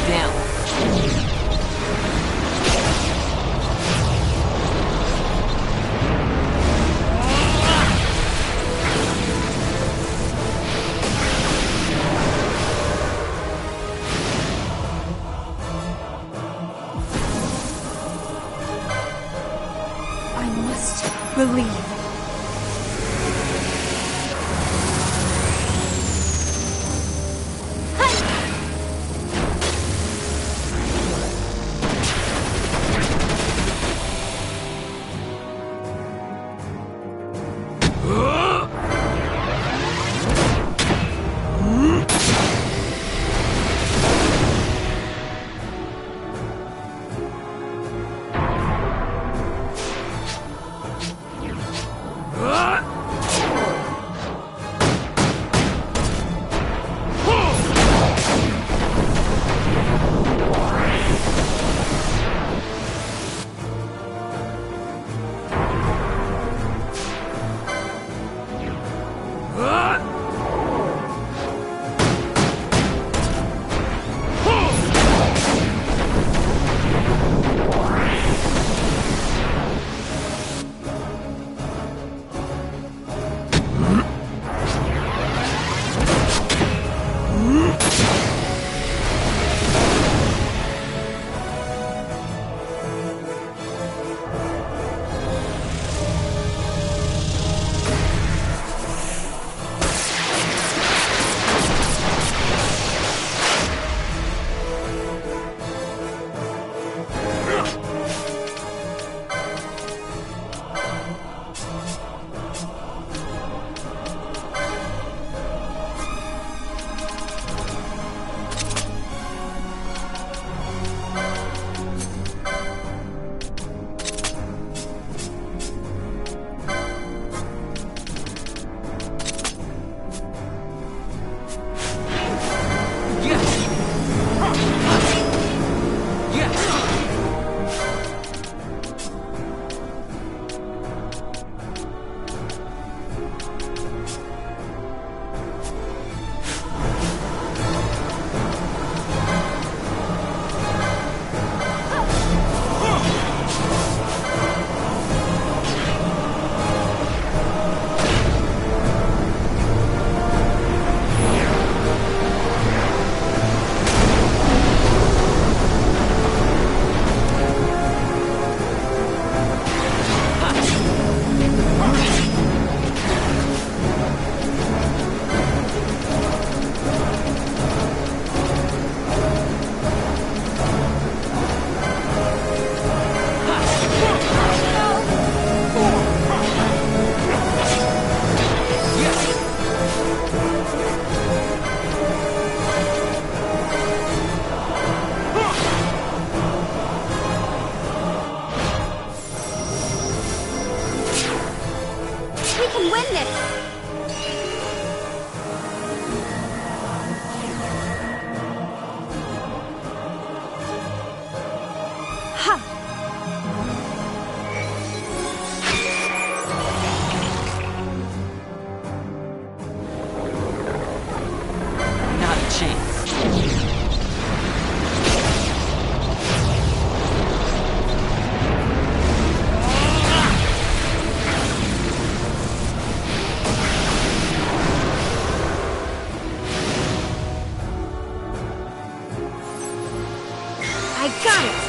down. I must believe. I got it!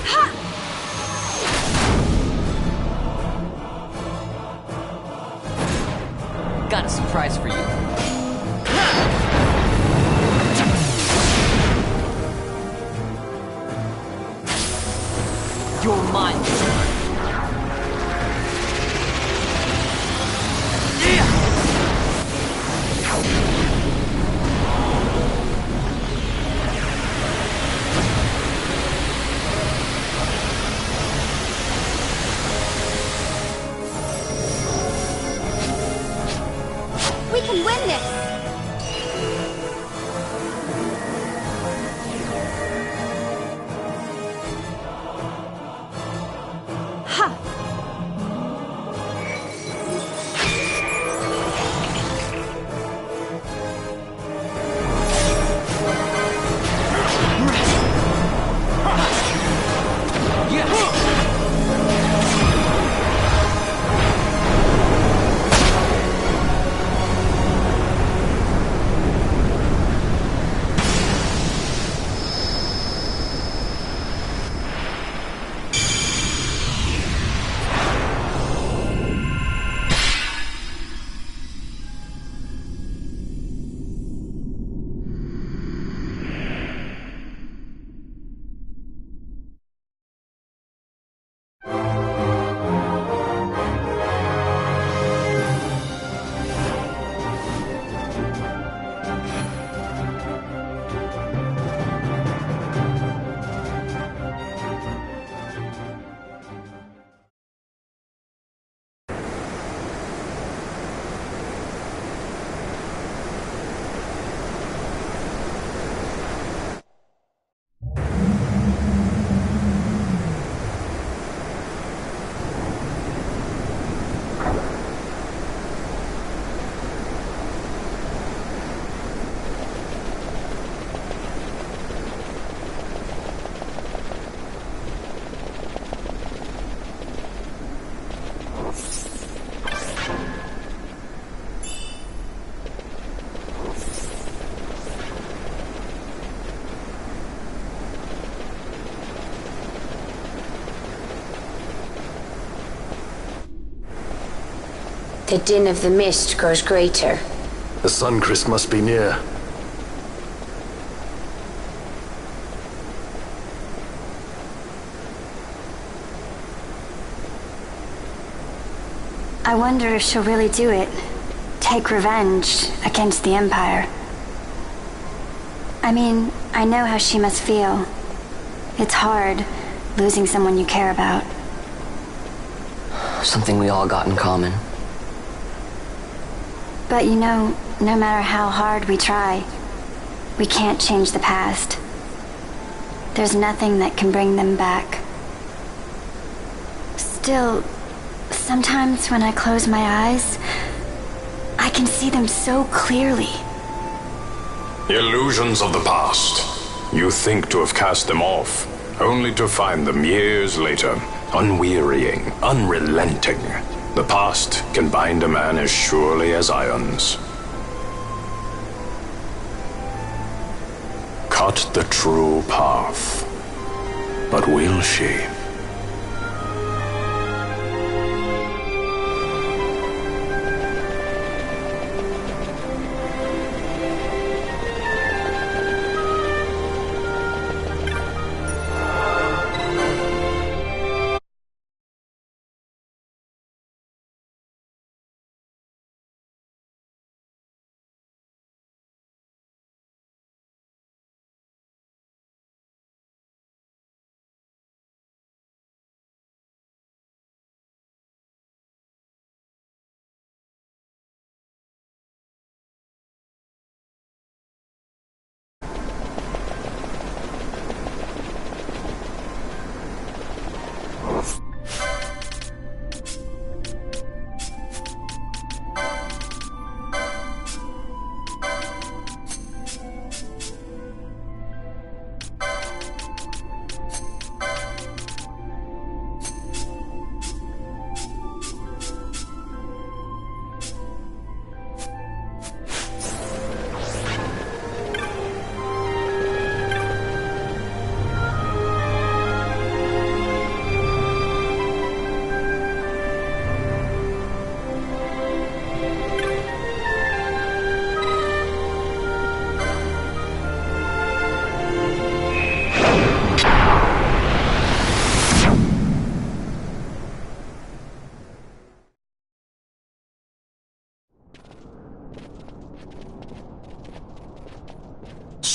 Ha! Got a surprise for you. You're mine. We can win The din of the mist grows greater. The Suncrest must be near. I wonder if she'll really do it. Take revenge against the Empire. I mean, I know how she must feel. It's hard, losing someone you care about. Something we all got in common. But you know, no matter how hard we try, we can't change the past. There's nothing that can bring them back. Still, sometimes when I close my eyes, I can see them so clearly. Illusions of the past. You think to have cast them off, only to find them years later, unwearying, unrelenting. The past can bind a man as surely as irons. Cut the true path. But will she?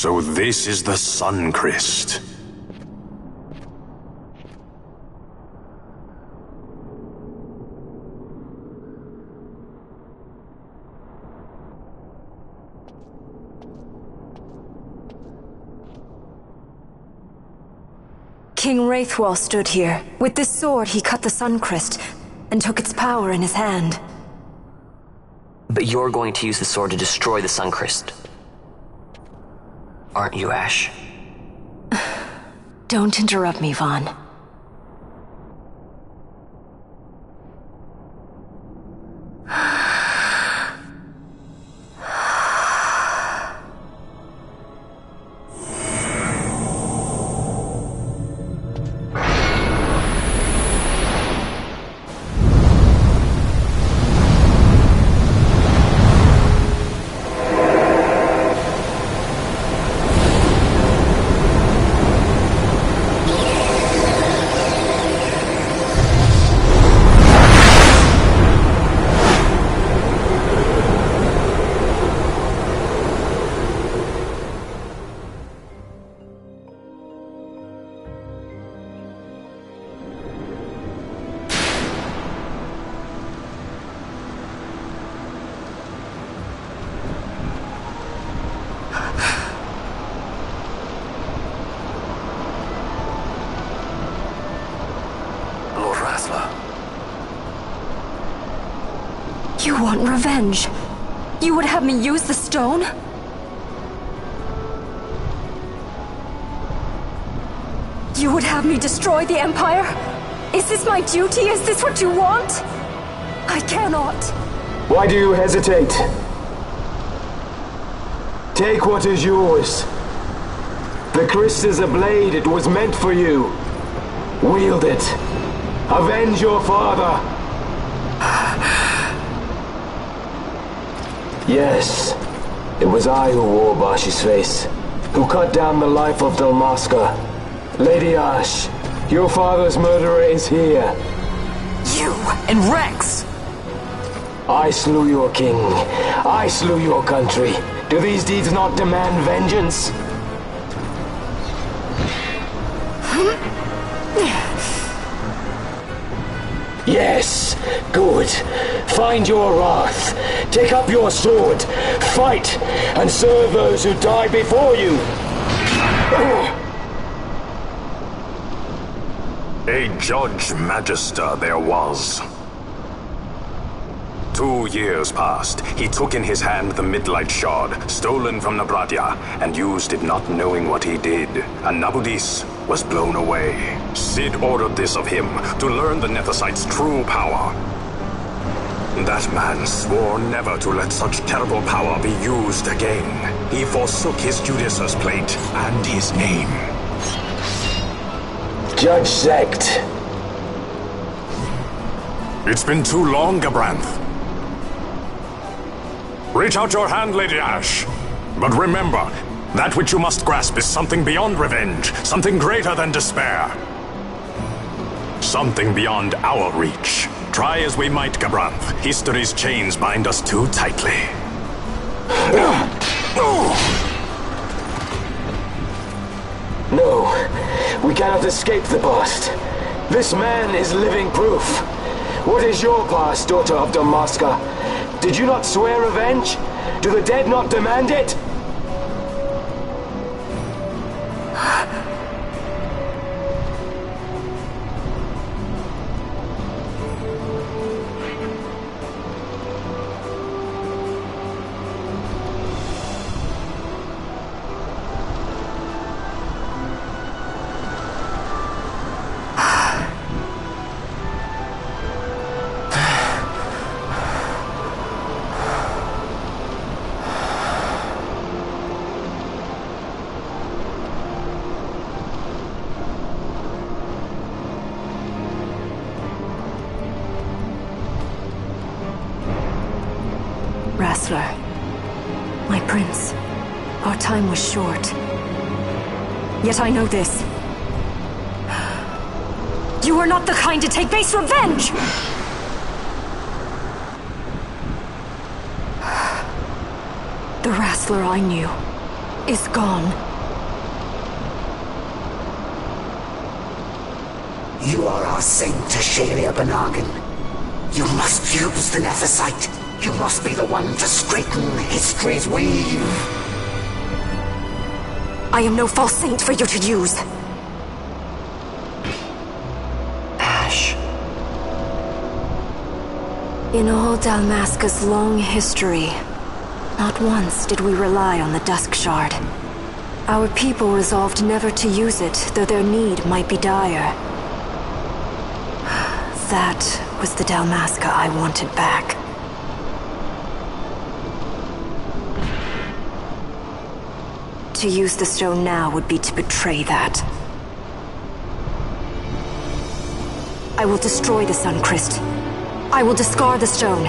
So this is the Suncrest. King Wraithwall stood here. With this sword, he cut the Suncrest and took its power in his hand. But you're going to use the sword to destroy the Suncrest. Aren't you, Ash? Don't interrupt me, Vaughn. You want revenge? You would have me use the stone? You would have me destroy the Empire? Is this my duty? Is this what you want? I cannot. Why do you hesitate? Take what is yours. The Crest is a blade. It was meant for you. Wield it. Avenge your father. Yes, it was I who wore Bashi's face, who cut down the life of Dalmasca. Lady Ash, your father's murderer is here. You and Rex! I slew your king. I slew your country. Do these deeds not demand vengeance? Yes, good. Find your wrath. Take up your sword. Fight, and serve those who died before you. A Judge Magister there was. 2 years passed. He took in his hand the Midlight Shard, stolen from Nabratia, and used it not knowing what he did. And Nabudis was blown away. Sid ordered this of him, to learn the Nethicite's true power. That man swore never to let such terrible power be used again. He forsook his Judaser's plate and his name. Judge Sect. It's been too long, Gabranth. Reach out your hand, Lady Ash. But remember, that which you must grasp is something beyond revenge, something greater than despair. Something beyond our reach. Try as we might, Gabranth, history's chains bind us too tightly. No, we cannot escape the past. This man is living proof. What is your past, daughter of Dalmasca? Did you not swear revenge? Do the dead not demand it? Wrestler. My prince. Our time was short. Yet I know this. You are not the kind to take base revenge! The Wrestler I knew is gone. You are our saint, Tashalia Banagin. You must use the Nethicite. You must be the one to straighten history's weave. I am no false saint for you to use. Ash. In all Dalmasca's long history, not once did we rely on the Dusk Shard. Our people resolved never to use it, though their need might be dire. That was the Dalmasca I wanted back. To use the stone now would be to betray that. I will destroy the Sun Christ. I will discard the stone.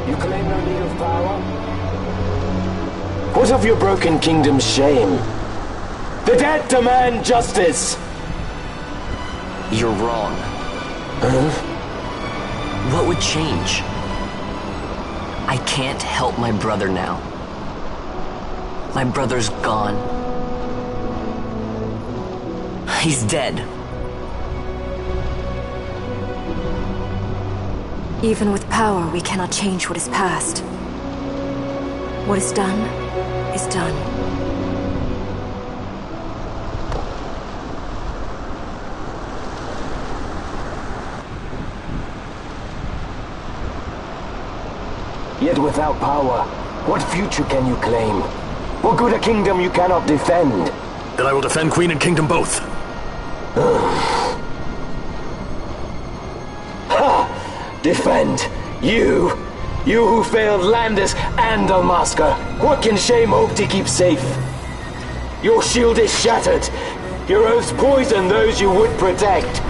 You claim no need of power? What of your broken kingdom's shame? The dead demand justice! You're wrong. Huh? What would change? I can't help my brother now. My brother's gone. He's dead. Even with power, we cannot change what is past. What is done, is done. Yet without power, what future can you claim? What good a kingdom you cannot defend? Then I will defend Queen and Kingdom both. Ha! Defend? You? You who failed Landis and Dalmasca. What can shame hope to keep safe? Your shield is shattered. Your oaths poison those you would protect.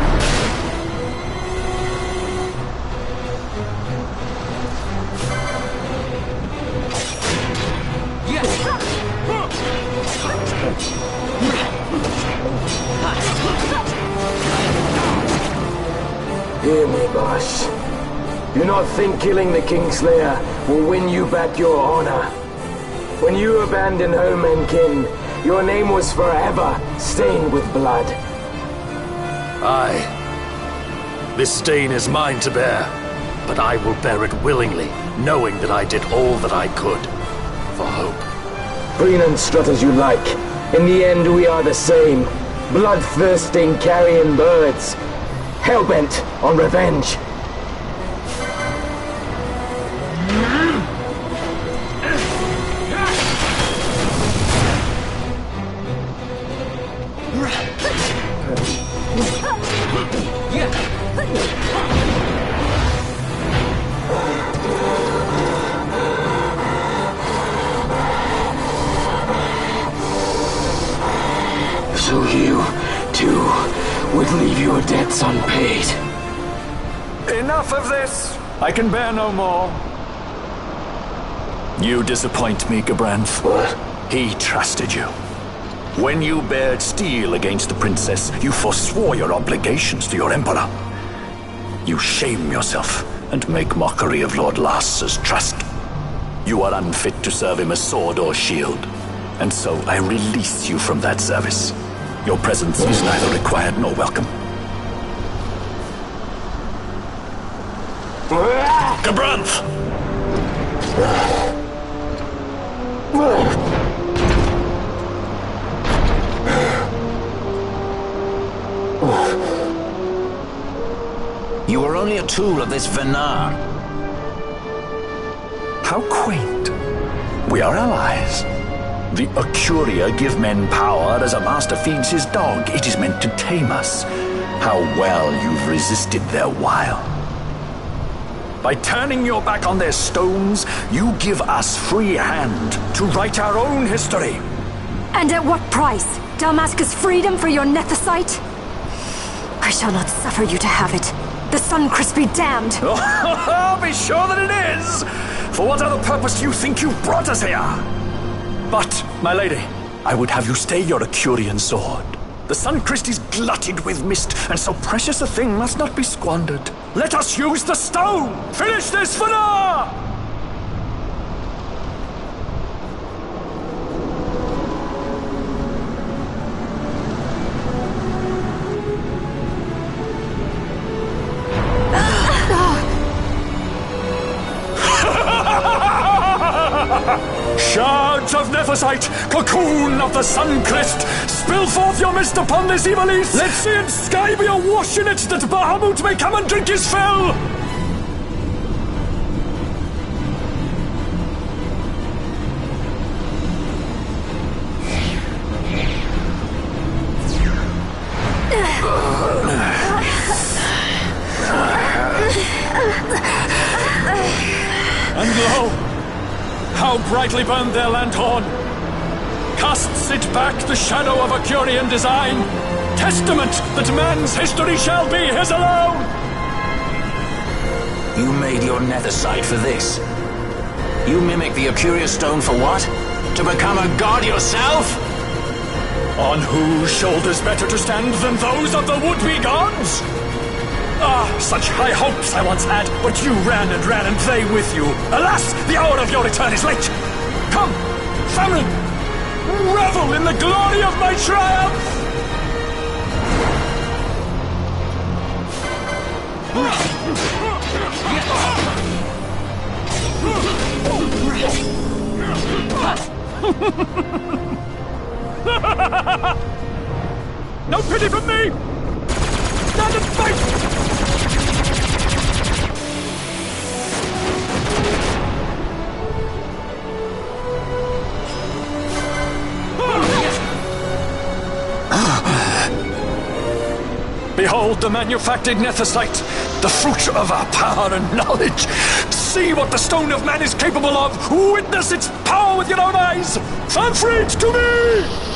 Hear me, Bosh. Do not think killing the Kingslayer will win you back your honor. When you abandoned home and kin, your name was forever stained with blood. Aye. This stain is mine to bear, but I will bear it willingly, knowing that I did all that I could for hope. Preen and strut as you like. In the end, we are the same. Bloodthirsting carrion birds. Hellbent on revenge. So you, too, would leave your debts unpaid. Enough of this! I can bear no more. You disappoint me, Gabranth. What? He trusted you. When you bared steel against the princess, you forswore your obligations to your emperor. You shame yourself and make mockery of Lord Lars's trust. You are unfit to serve him as sword or shield, and so I release you from that service. Your presence is neither required nor welcome. Gabranth! You are only a tool of this Venar. How quaint. We are allies. The Acuria give men power as a master feeds his dog. It is meant to tame us. How well you've resisted their wile. By turning your back on their stones, you give us free hand to write our own history. And at what price? Dalmasca's freedom for your nethicite? I shall not suffer you to have it. The Sunchrist be damned! Oh, be sure that it is! For what other purpose do you think you brought us here? But, my lady, I would have you stay your Acurian sword. The Sunchrist is glutted with mist, and so precious a thing must not be squandered. Let us use the stone! Finish this for now! Shards of Nephesite, cocoon of the Sunchrist, spill forth your mist upon this evil east. Let sea and sky be awash in it, that Bahamut may come and drink his fill. And lo! How brightly burned their lanthorn! Casts it back the shadow of a Curian design, testament that man's history shall be his alone! You made your nethicite for this. You mimic the Acuria stone for what? To become a god yourself? On whose shoulders better to stand than those of the would-be gods? Ah, such high hopes I once had, but you ran, and they with you. Alas, the hour of your return is late. Come, family, revel in the glory of my triumph! No pity from me! Stand and fight! Behold the manufactured nethicite, the fruit of our power and knowledge. See what the stone of man is capable of. Witness its power with your own eyes. Fanfreed to me!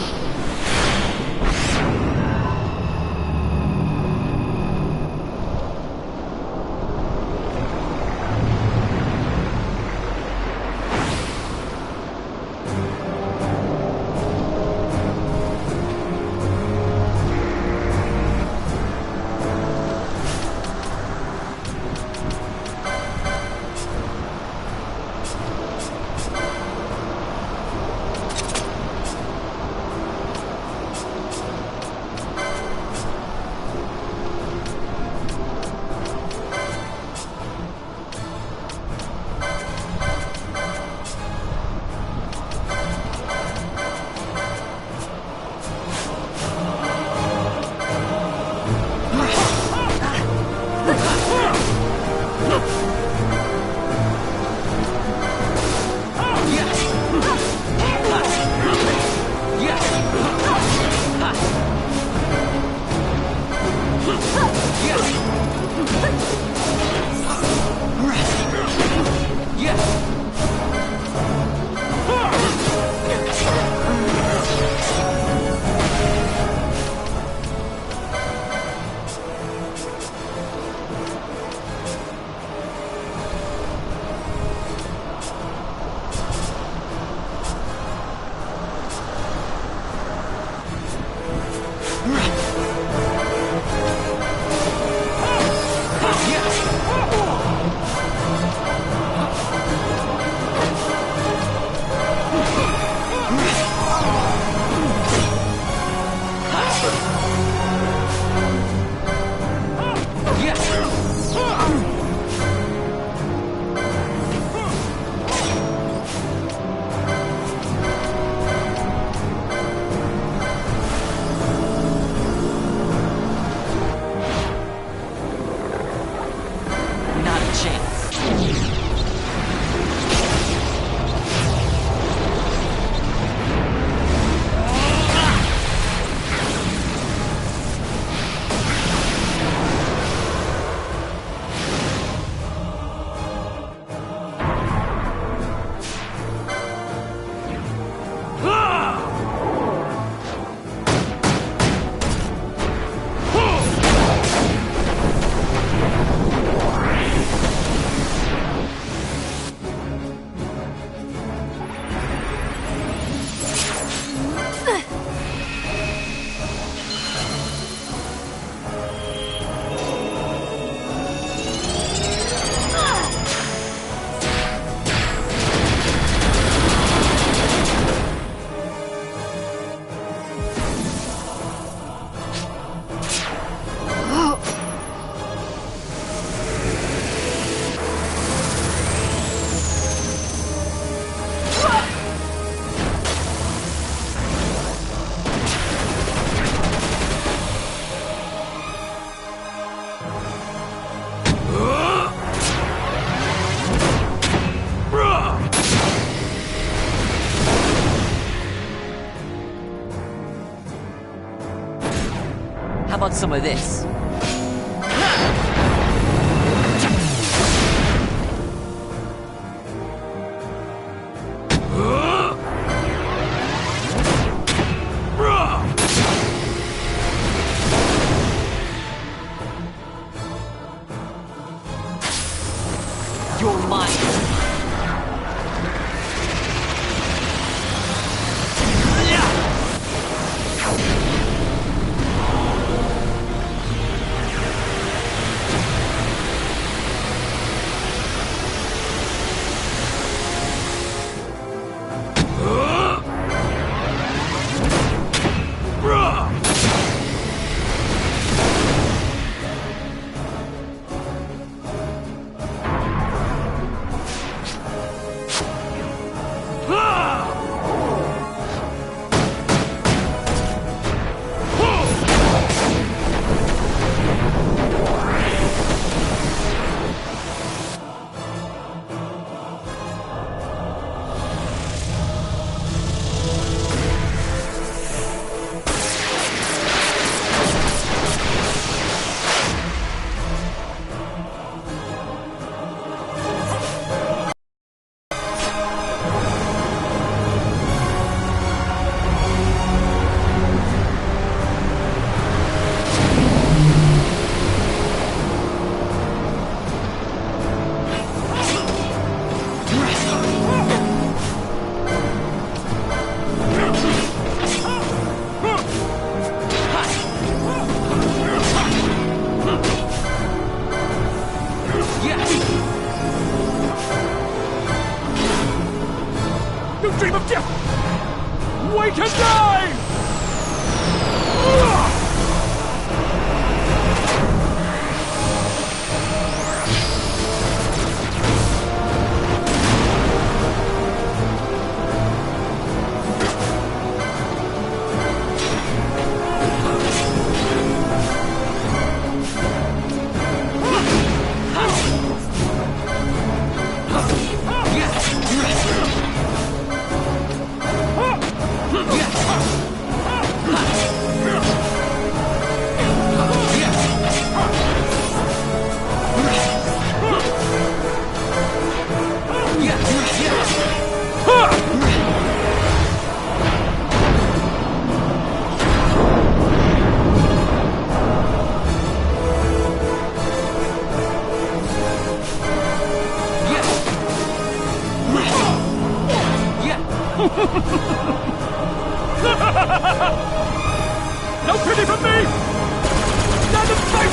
want some of this? You're mine. Dream of death! Wake and die! No pity from me! Stand and fight!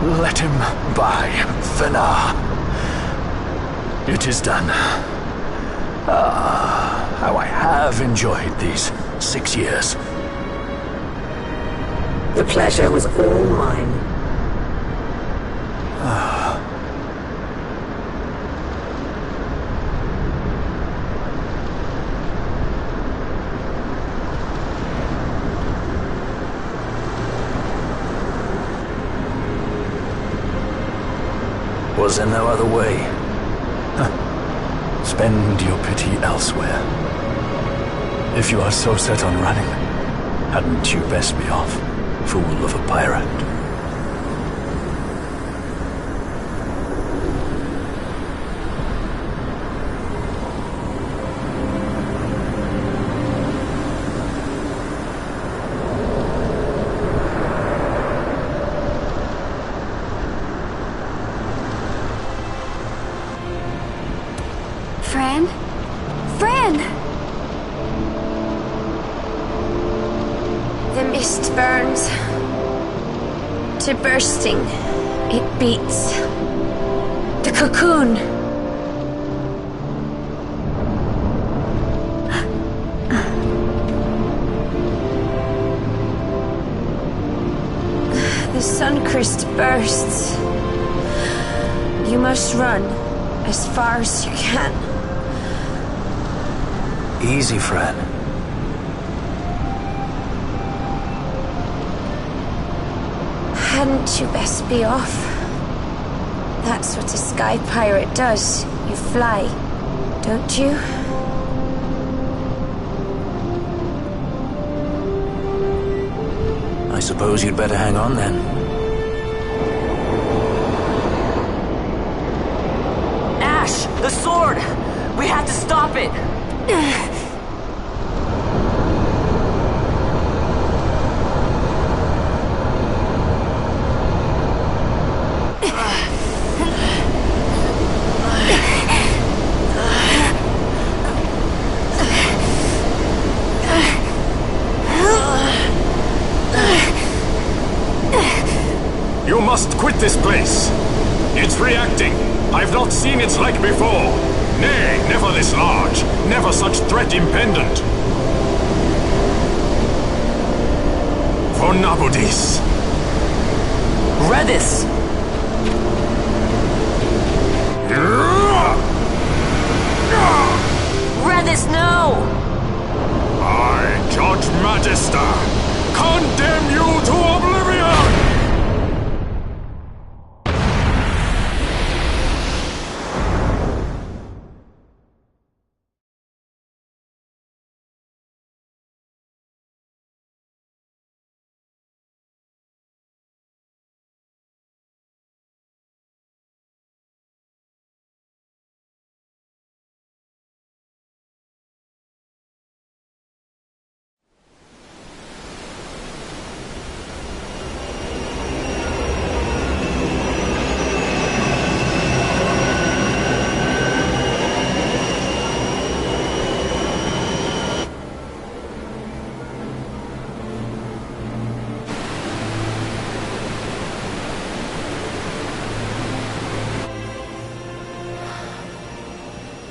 Let him by, Fena. It is done. Ah, how I have enjoyed these 6 years. The pleasure was all mine. Was there no other way? Spend your pity elsewhere. If you are so set on running, hadn't you best be off, fool of a pirate? Fran? Fran! The mist burns to bursting. It beats. The cocoon. The Suncrist bursts. You must run as far as you can. Easy, Fran. Hadn't you best be off? That's what a sky pirate does. You fly, don't you? I suppose you'd better hang on then. Ash! The sword! We have to stop it! You must quit this place. It's reacting. I've not seen its like before. Nay, never this large. Never such threat impendent. For Nabudis. Redis! Redis, no! I, Judge Magister, condemn you to oblivion!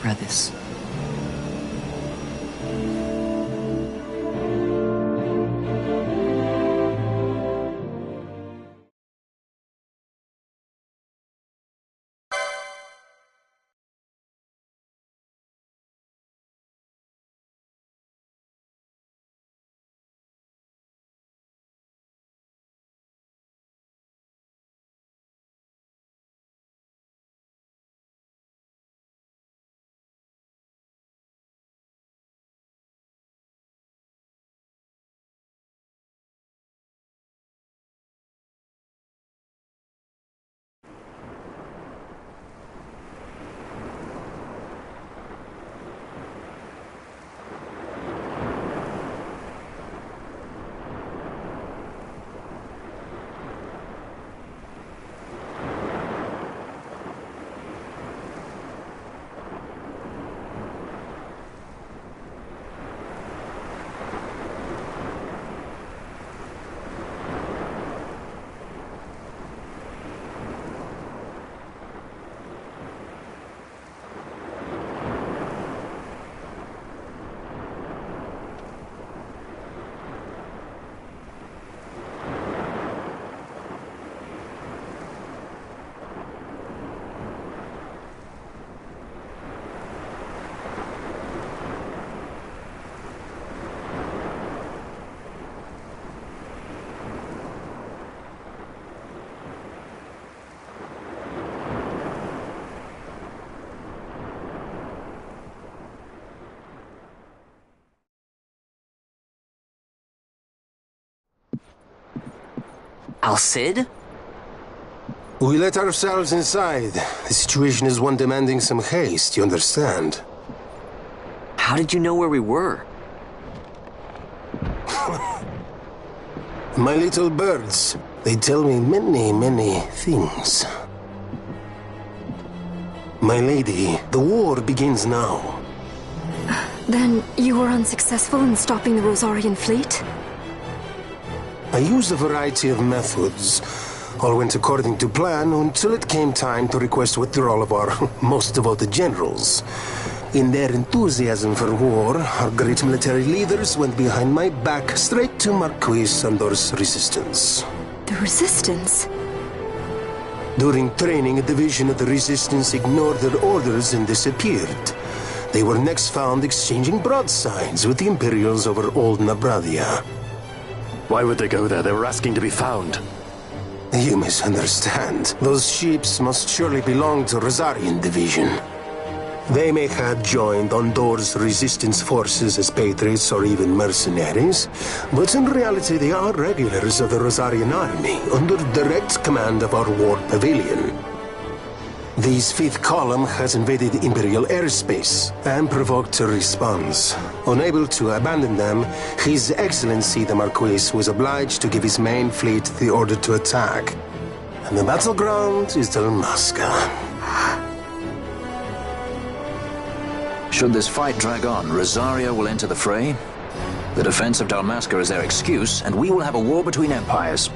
Redis. Al-Cid? We let ourselves inside. The situation is one demanding some haste, you understand? How did you know where we were? My little birds. They tell me many, many things. My lady, the war begins now. Then you were unsuccessful in stopping the Rosarian fleet? I used a variety of methods. All went according to plan until it came time to request withdrawal of our most devoted generals. In their enthusiasm for war, our great military leaders went behind my back straight to Marquis Sandor's resistance. The resistance? During training, a division of the resistance ignored their orders and disappeared. They were next found exchanging broadsides with the Imperials over Old Nabradia. Why would they go there? They were asking to be found. You misunderstand. Those ships must surely belong to Rosarian division. They may have joined Ondor's resistance forces as patriots or even mercenaries, but in reality they are regulars of the Rosarian army, under direct command of our war pavilion. This fifth column has invaded Imperial airspace and provoked a response. Unable to abandon them, His Excellency the Marquis was obliged to give his main fleet the order to attack. And the battleground is Dalmasca. Should this fight drag on, Rosaria will enter the fray. The defense of Dalmasca is their excuse, and we will have a war between empires.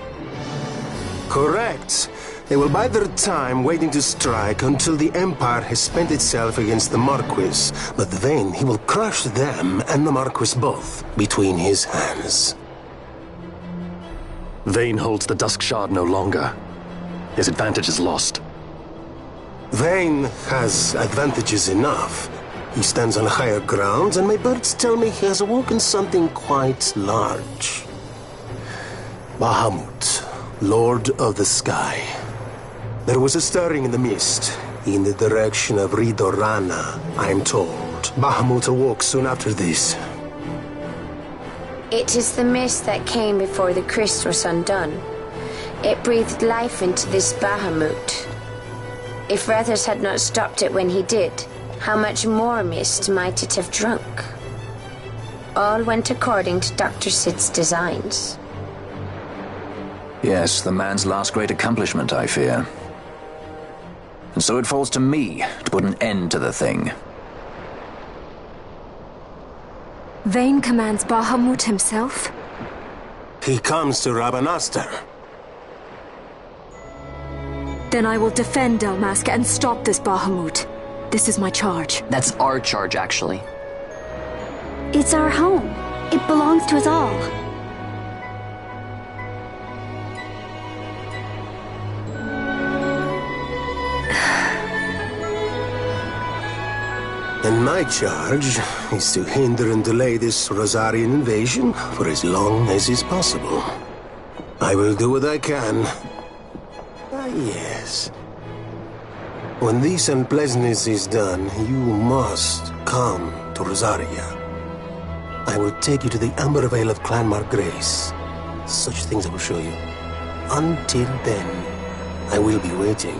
Correct. They will bide their time waiting to strike until the Empire has spent itself against the Marquis. But then he will crush them and the Marquis both between his hands. Vayne holds the Dusk Shard no longer. His advantage is lost. Vayne has advantages enough. He stands on higher ground, and my birds tell me he has awoken something quite large. Bahamut, Lord of the Sky. There was a stirring in the mist, in the direction of Ridorana, I am told. Bahamut awoke soon after this. It is the mist that came before the crystal was undone. It breathed life into this Bahamut. If Rethers had not stopped it when he did, how much more mist might it have drunk? All went according to Dr. Sid's designs. Yes, the man's last great accomplishment, I fear. And so it falls to me to put an end to the thing. Vayne commands Bahamut himself? He comes to Rabanastar. Then I will defend Dalmasca and stop this Bahamut. This is my charge. That's our charge, actually. It's our home. It belongs to us all. And my charge is to hinder and delay this Rosarian invasion for as long as is possible. I will do what I can. Ah, yes. When this unpleasantness is done, you must come to Rosaria. I will take you to the Amber Vale of Clan Margrace. Such things I will show you. Until then, I will be waiting.